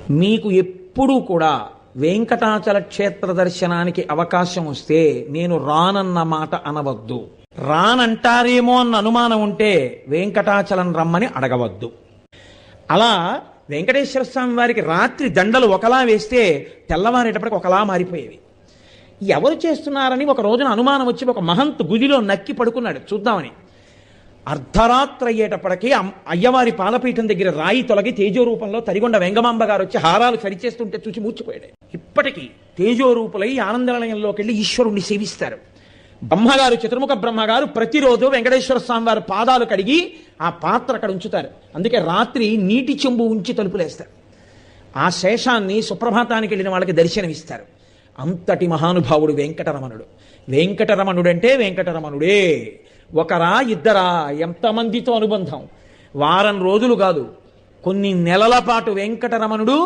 మీకు ఎప్పుడూ కూడా వెంకటాచల క్షేత్ర దర్శనానికి అవకాశం వస్తే నేను రానన్న మాట అనవద్దు. రానంటారేమో అన్న అనుమానం ఉంటే వెంకటాచలం రమ్మని అడగవద్దు. అలా వెంకటేశ్వర స్వామి వారికి రాత్రి దండలు ఒకలా వేస్తే తెల్లవారేటప్పటికి ఒకలా మారిపోయేవి. ఎవరు చేస్తున్నారని ఒక రోజున అనుమానం వచ్చి ఒక మహంత్ గుదిలో నక్కి పడుకున్నాడు చూద్దామని. అర్ధరాత్రి అయ్యేటప్పటికీ అయ్యవారి పాలపీఠం దగ్గర రాయి తొలగి తేజోరూపంలో తరిగొండ వెంగమాంబ గారు వచ్చి హారాలు సరిచేస్తుంటే చూసి మూర్చిపోయాడు. ఇప్పటికీ తేజోరూపులై ఆనందనిలయంలోకి వెళ్ళి ఈశ్వరుణ్ణి సేవిస్తారు. బ్రహ్మగారు, చతుర్ముఖ బ్రహ్మగారు ప్రతిరోజు వెంకటేశ్వర స్వామి వారి పాదాలు కడిగి ఆ పాత్ర అక్కడ ఉంచుతారు. అందుకే రాత్రి నీటి చెంబు ఉంచి తలుపులేస్తారు. ఆ శేషాన్ని సుప్రభాతానికి వెళ్ళిన వాళ్ళకి దర్శనమిస్తారు. అంతటి మహానుభావుడు వెంకటరమణుడు. వెంకటరమణుడంటే వెంకటరమణుడే. ఒకరా ఇద్దరా, ఎంతమందితో అనుబంధం. వారం రోజులు కాదు, కొన్ని నెలల పాటు వెంకటరమణుడు